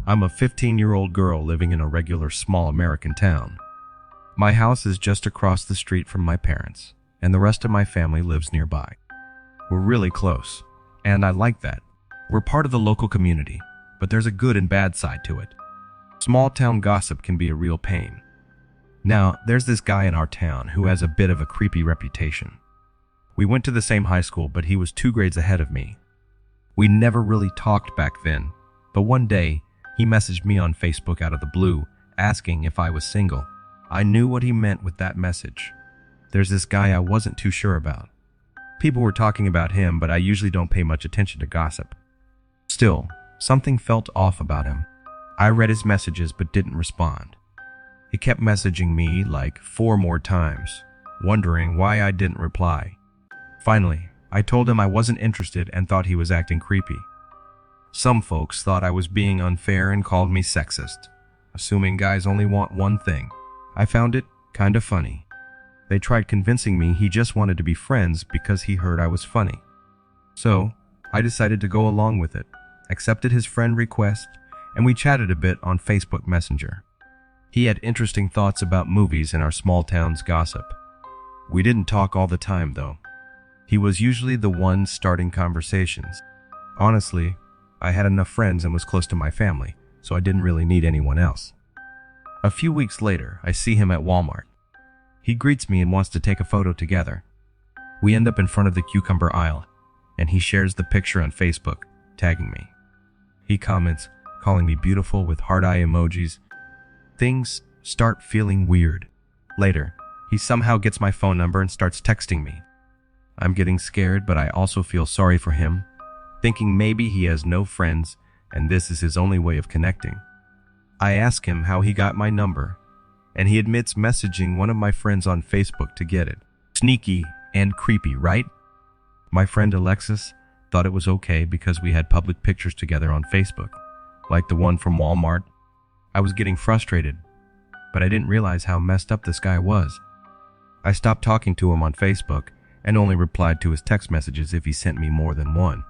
I'm a 15-year-old girl living in a regular small American town. My house is just across the street from my parents, and the rest of my family lives nearby. We're really close, and I like that. We're part of the local community, but there's a good and bad side to it. Small town gossip can be a real pain. Now, there's this guy in our town who has a bit of a creepy reputation. We went to the same high school, but he was 2 grades ahead of me. We never really talked back then, but one day, he messaged me on Facebook out of the blue, asking if I was single. I knew what he meant with that message. There's this guy I wasn't too sure about. People were talking about him, but I usually don't pay much attention to gossip. Still, something felt off about him. I read his messages but didn't respond. He kept messaging me like 4 more times, wondering why I didn't reply. Finally, I told him I wasn't interested and thought he was acting creepy. Some folks thought I was being unfair and called me sexist, assuming guys only want one thing. I found it kind of funny. They tried convincing me he just wanted to be friends because he heard I was funny. So, I decided to go along with it, accepted his friend request, and we chatted a bit on Facebook Messenger. He had interesting thoughts about movies and our small town's gossip. We didn't talk all the time, though. He was usually the one starting conversations. Honestly, I had enough friends and was close to my family, so I didn't really need anyone else. A few weeks later, I see him at Walmart. He greets me and wants to take a photo together. We end up in front of the cucumber aisle, and he shares the picture on Facebook, tagging me. He comments, calling me beautiful with heart eye emojis. Things start feeling weird. Later, he somehow gets my phone number and starts texting me. I'm getting scared, but I also feel sorry for him, thinking maybe he has no friends and this is his only way of connecting. I ask him how he got my number, and he admits messaging one of my friends on Facebook to get it. Sneaky and creepy, right? My friend Alexis thought it was okay because we had public pictures together on Facebook, like the one from Walmart. I was getting frustrated, but I didn't realize how messed up this guy was. I stopped talking to him on Facebook and only replied to his text messages if he sent me more than one.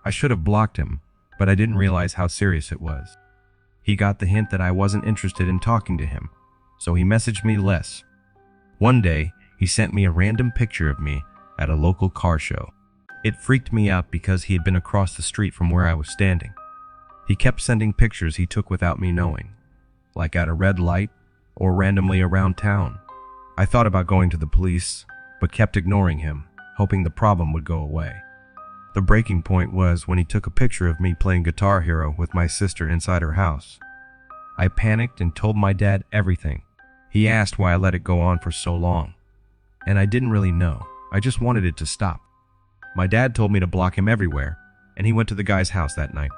I should have blocked him, but I didn't realize how serious it was. He got the hint that I wasn't interested in talking to him, so he messaged me less. One day, he sent me a random picture of me at a local car show. It freaked me out because he had been across the street from where I was standing. He kept sending pictures he took without me knowing, like at a red light or randomly around town. I thought about going to the police, but kept ignoring him, hoping the problem would go away. The breaking point was when he took a picture of me playing Guitar Hero with my sister inside her house. I panicked and told my dad everything. He asked why I let it go on for so long, and I didn't really know. I just wanted it to stop. My dad told me to block him everywhere, and he went to the guy's house that night.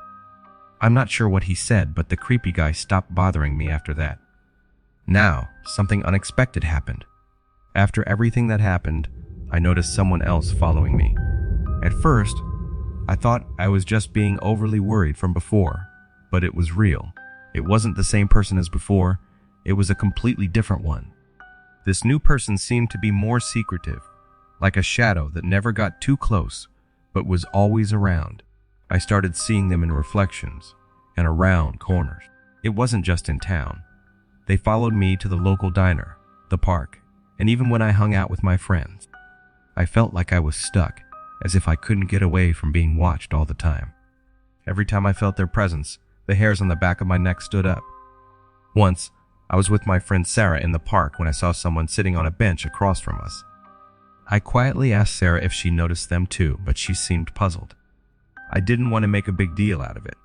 I'm not sure what he said, but the creepy guy stopped bothering me after that. Now, something unexpected happened. After everything that happened, I noticed someone else following me. At first, I thought I was just being overly worried from before, but it was real. It wasn't the same person as before, it was a completely different one. This new person seemed to be more secretive, like a shadow that never got too close, but was always around. I started seeing them in reflections and around corners. It wasn't just in town. They followed me to the local diner, the park, and even when I hung out with my friends. I felt like I was stuck, as if I couldn't get away from being watched all the time. Every time I felt their presence, the hairs on the back of my neck stood up. Once, I was with my friend Sarah in the park when I saw someone sitting on a bench across from us. I quietly asked Sarah if she noticed them too, but she seemed puzzled. I didn't want to make a big deal out of it.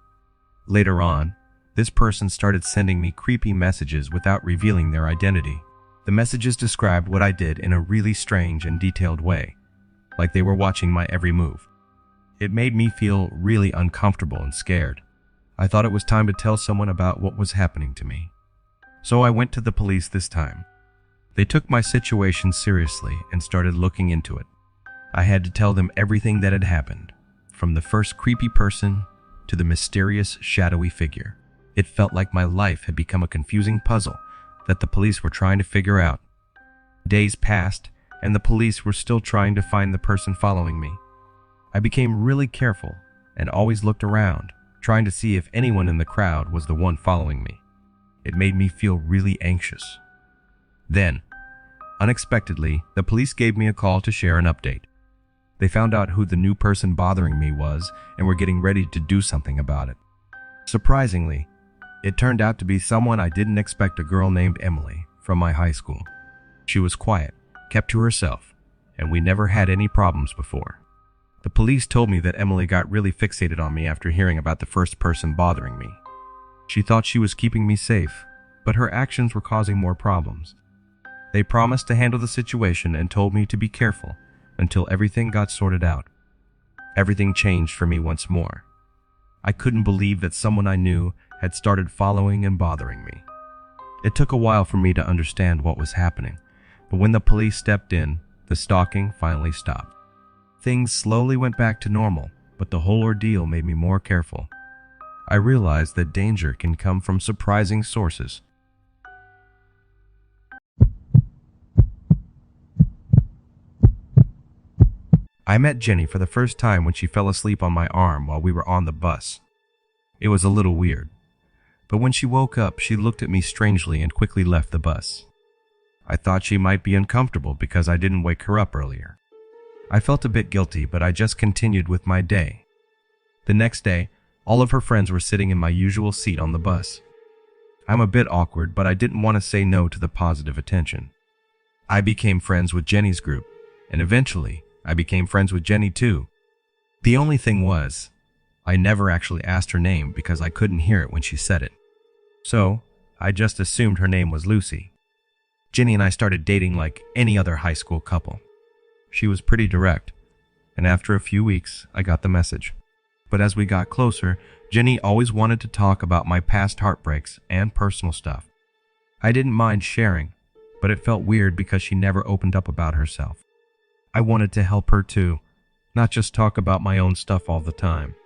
Later on, this person started sending me creepy messages without revealing their identity. The messages described what I did in a really strange and detailed way, like they were watching my every move. It made me feel really uncomfortable and scared. I thought it was time to tell someone about what was happening to me. So I went to the police this time. They took my situation seriously and started looking into it. I had to tell them everything that had happened, from the first creepy person to the mysterious, shadowy figure. It felt like my life had become a confusing puzzle that the police were trying to figure out. Days passed, and the police were still trying to find the person following me. I became really careful and always looked around, trying to see if anyone in the crowd was the one following me. It made me feel really anxious. Then, unexpectedly, the police gave me a call to share an update. They found out who the new person bothering me was and were getting ready to do something about it. Surprisingly, it turned out to be someone I didn't expect, a girl named Emily from my high school. She was quiet, kept to herself, and we never had any problems before. The police told me that Emily got really fixated on me after hearing about the first person bothering me. She thought she was keeping me safe, but her actions were causing more problems. They promised to handle the situation and told me to be careful until everything got sorted out. Everything changed for me once more. I couldn't believe that someone I knew had started following and bothering me. It took a while for me to understand what was happening, but when the police stepped in, the stalking finally stopped. Things slowly went back to normal, but the whole ordeal made me more careful. I realized that danger can come from surprising sources. I met Jenny for the first time when she fell asleep on my arm while we were on the bus. It was a little weird, but when she woke up, she looked at me strangely and quickly left the bus. I thought she might be uncomfortable because I didn't wake her up earlier. I felt a bit guilty, but I just continued with my day. The next day, all of her friends were sitting in my usual seat on the bus. I'm a bit awkward, but I didn't want to say no to the positive attention. I became friends with Jenny's group, and eventually, I became friends with Jenny too. The only thing was, I never actually asked her name because I couldn't hear it when she said it. So, I just assumed her name was Lucy. Jenny and I started dating like any other high school couple. She was pretty direct, and after a few weeks, I got the message. But as we got closer, Jenny always wanted to talk about my past heartbreaks and personal stuff. I didn't mind sharing, but it felt weird because she never opened up about herself. I wanted to help her too, not just talk about my own stuff all the time.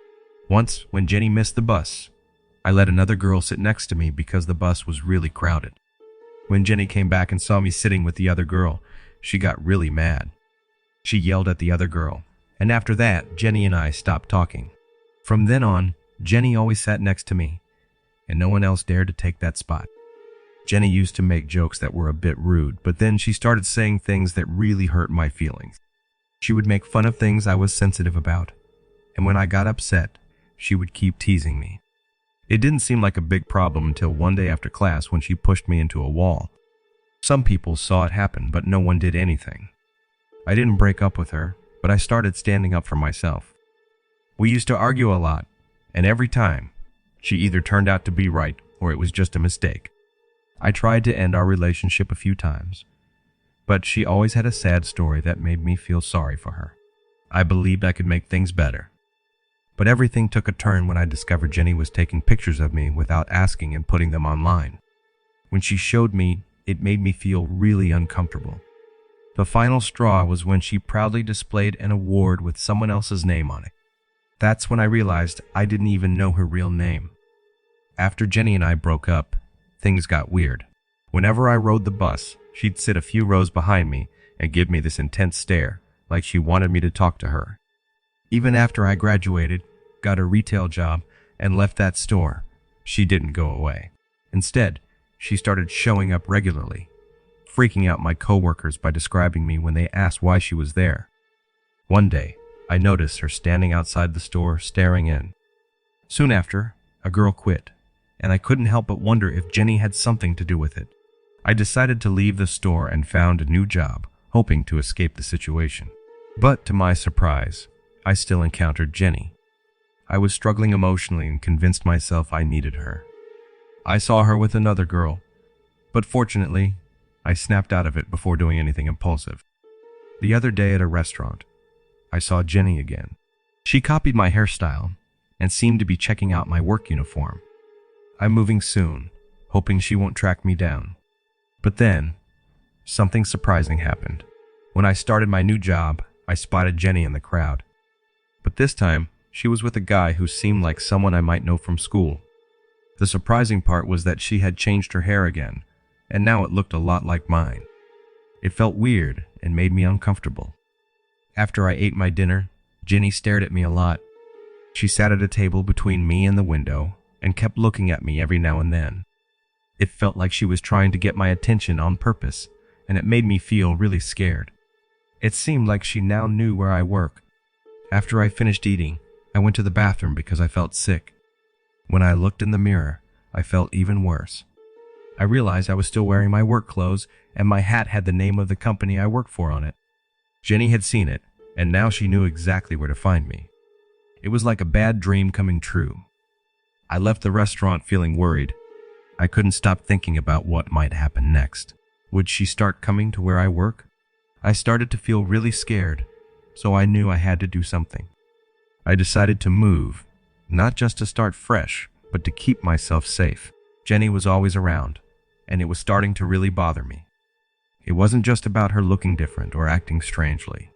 Once, when Jenny missed the bus, I let another girl sit next to me because the bus was really crowded. When Jenny came back and saw me sitting with the other girl, she got really mad. She yelled at the other girl, and after that, Jenny and I stopped talking. From then on, Jenny always sat next to me, and no one else dared to take that spot. Jenny used to make jokes that were a bit rude, but then she started saying things that really hurt my feelings. She would make fun of things I was sensitive about, and when I got upset, she would keep teasing me. It didn't seem like a big problem until one day after class when she pushed me into a wall. Some people saw it happen, but no one did anything. I didn't break up with her, but I started standing up for myself. We used to argue a lot, and every time, she either turned out to be right or it was just a mistake. I tried to end our relationship a few times, but she always had a sad story that made me feel sorry for her. I believed I could make things better. But everything took a turn when I discovered Jenny was taking pictures of me without asking and putting them online. When she showed me, it made me feel really uncomfortable. The final straw was when she proudly displayed an award with someone else's name on it. That's when I realized I didn't even know her real name. After Jenny and I broke up, things got weird. Whenever I rode the bus, she'd sit a few rows behind me and give me this intense stare, like she wanted me to talk to her. Even after I graduated, got a retail job, and left that store, she didn't go away. Instead, she started showing up regularly, freaking out my coworkers by describing me when they asked why she was there. One day, I noticed her standing outside the store staring in. Soon after, a girl quit, and I couldn't help but wonder if Jenny had something to do with it. I decided to leave the store and found a new job, hoping to escape the situation. But to my surprise, I still encountered Jenny. I was struggling emotionally and convinced myself I needed her. I saw her with another girl, but fortunately, I snapped out of it before doing anything impulsive. The other day at a restaurant, I saw Jenny again. She copied my hairstyle and seemed to be checking out my work uniform. I'm moving soon, hoping she won't track me down. But then, something surprising happened. When I started my new job, I spotted Jenny in the crowd. But this time, she was with a guy who seemed like someone I might know from school. The surprising part was that she had changed her hair again, and now it looked a lot like mine. It felt weird and made me uncomfortable. After I ate my dinner, Jenny stared at me a lot. She sat at a table between me and the window and kept looking at me every now and then. It felt like she was trying to get my attention on purpose, and it made me feel really scared. It seemed like she now knew where I work. After I finished eating, I went to the bathroom because I felt sick. When I looked in the mirror, I felt even worse. I realized I was still wearing my work clothes, and my hat had the name of the company I worked for on it. Jenny had seen it, and now she knew exactly where to find me. It was like a bad dream coming true. I left the restaurant feeling worried. I couldn't stop thinking about what might happen next. Would she start coming to where I work? I started to feel really scared, so I knew I had to do something. I decided to move, not just to start fresh, but to keep myself safe. Jenny was always around, and it was starting to really bother me. It wasn't just about her looking different or acting strangely.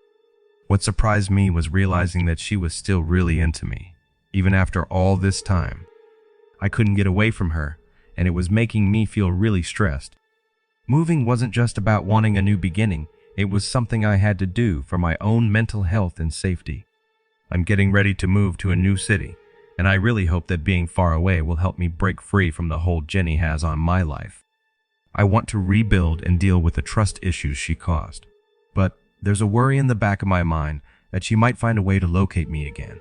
What surprised me was realizing that she was still really into me, even after all this time. I couldn't get away from her, and it was making me feel really stressed. Moving wasn't just about wanting a new beginning, it was something I had to do for my own mental health and safety. I'm getting ready to move to a new city, and I really hope that being far away will help me break free from the hold Jenny has on my life. I want to rebuild and deal with the trust issues she caused. But there's a worry in the back of my mind that she might find a way to locate me again.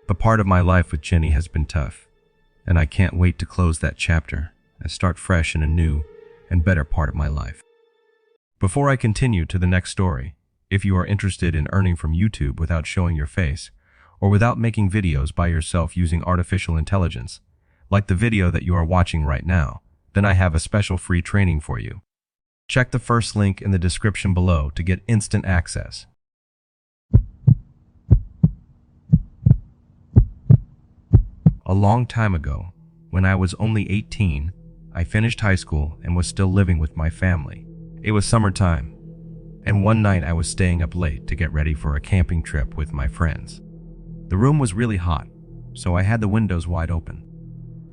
The part of my life with Jenny has been tough, and I can't wait to close that chapter and start fresh in a new and better part of my life. Before I continue to the next story, if you are interested in earning from YouTube without showing your face, or without making videos by yourself using artificial intelligence, like the video that you are watching right now, then I have a special free training for you. Check the first link in the description below to get instant access. A long time ago, when I was only 18, I finished high school and was still living with my family. It was summertime, and one night I was staying up late to get ready for a camping trip with my friends. The room was really hot, so I had the windows wide open.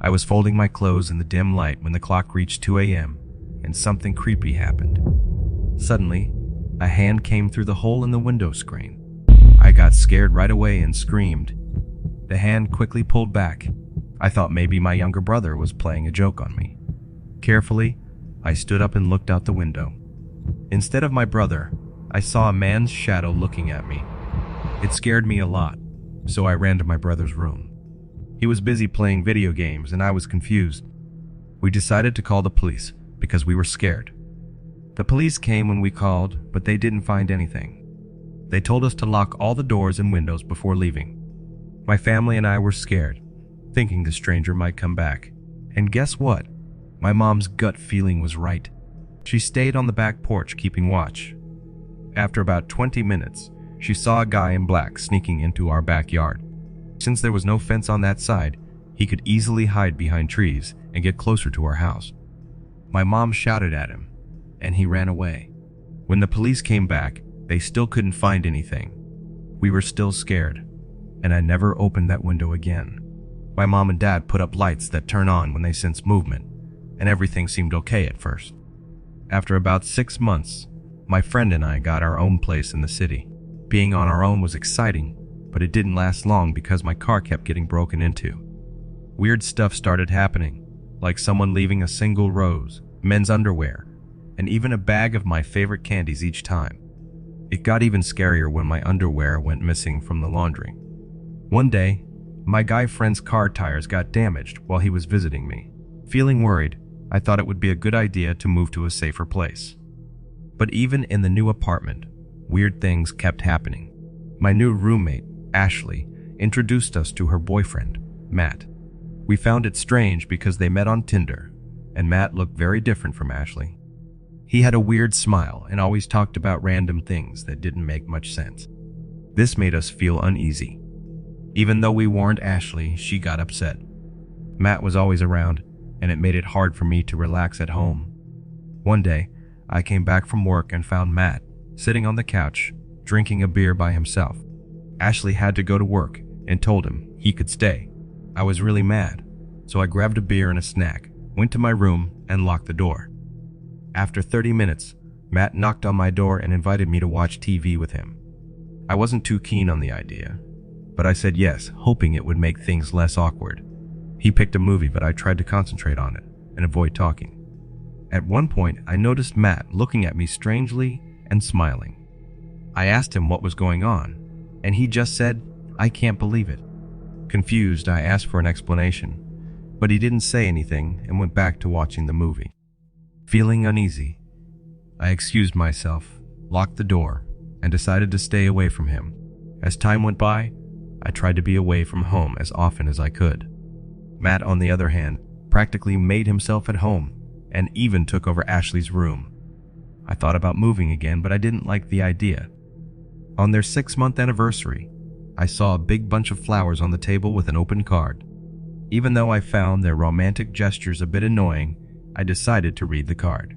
I was folding my clothes in the dim light when the clock reached 2 a.m., and something creepy happened. Suddenly, a hand came through the hole in the window screen. I got scared right away and screamed. The hand quickly pulled back. I thought maybe my younger brother was playing a joke on me. Carefully, I stood up and looked out the window. Instead of my brother, I saw a man's shadow looking at me. It scared me a lot, so I ran to my brother's room. He was busy playing video games and I was confused. We decided to call the police because we were scared. The police came when we called, but they didn't find anything. They told us to lock all the doors and windows before leaving. My family and I were scared, thinking the stranger might come back. And guess what? My mom's gut feeling was right. She stayed on the back porch keeping watch. After about 20 minutes, she saw a guy in black sneaking into our backyard. Since there was no fence on that side, he could easily hide behind trees and get closer to our house. My mom shouted at him, and he ran away. When the police came back, they still couldn't find anything. We were still scared, and I never opened that window again. My mom and dad put up lights that turn on when they sense movement, and everything seemed okay at first. After about 6 months, my friend and I got our own place in the city. Being on our own was exciting, but it didn't last long because my car kept getting broken into. Weird stuff started happening, like someone leaving a single rose, men's underwear, and even a bag of my favorite candies each time. It got even scarier when my underwear went missing from the laundry. One day, my guy friend's car tires got damaged while he was visiting me. Feeling worried, I thought it would be a good idea to move to a safer place. But even in the new apartment, weird things kept happening. My new roommate, Ashley, introduced us to her boyfriend, Matt. We found it strange because they met on Tinder, and Matt looked very different from Ashley. He had a weird smile and always talked about random things that didn't make much sense. This made us feel uneasy. Even though we warned Ashley, she got upset. Matt was always around, and it made it hard for me to relax at home. One day, I came back from work and found Matt sitting on the couch, drinking a beer by himself. Ashley had to go to work and told him he could stay. I was really mad, so I grabbed a beer and a snack, went to my room, and locked the door. After 30 minutes, Matt knocked on my door and invited me to watch TV with him. I wasn't too keen on the idea, but I said yes, hoping it would make things less awkward. He picked a movie, but I tried to concentrate on it and avoid talking. At one point, I noticed Matt looking at me strangely and smiling. I asked him what was going on, and he just said, "I can't believe it." Confused, I asked for an explanation, but he didn't say anything and went back to watching the movie. Feeling uneasy, I excused myself, locked the door, and decided to stay away from him. As time went by, I tried to be away from home as often as I could. Matt, on the other hand, practically made himself at home and even took over Ashley's room. I thought about moving again, but I didn't like the idea. On their 6-month anniversary, I saw a big bunch of flowers on the table with an open card. Even though I found their romantic gestures a bit annoying, I decided to read the card.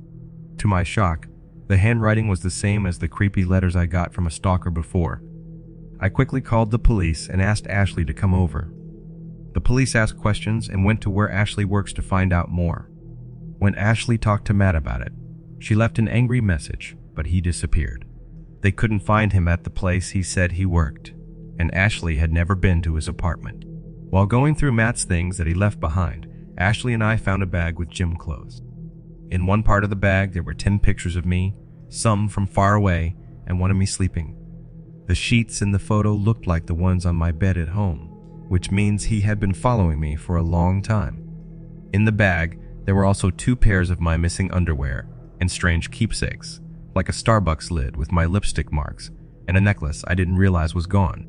To my shock, the handwriting was the same as the creepy letters I got from a stalker before. I quickly called the police and asked Ashley to come over. The police asked questions and went to where Ashley works to find out more. When Ashley talked to Matt about it, she left an angry message, but he disappeared. They couldn't find him at the place he said he worked, and Ashley had never been to his apartment. While going through Matt's things that he left behind, Ashley and I found a bag with gym clothes. In one part of the bag, there were 10 pictures of me, some from far away, and one of me sleeping. The sheets in the photo looked like the ones on my bed at home, which means he had been following me for a long time. In the bag, there were also 2 pairs of my missing underwear and strange keepsakes, like a Starbucks lid with my lipstick marks and a necklace I didn't realize was gone.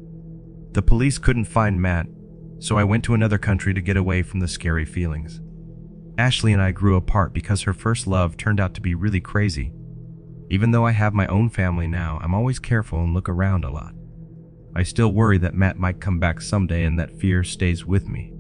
The police couldn't find Matt, so I went to another country to get away from the scary feelings. Ashley and I grew apart because her first love turned out to be really crazy. Even though I have my own family now, I'm always careful and look around a lot. I still worry that Matt might come back someday, and that fear stays with me.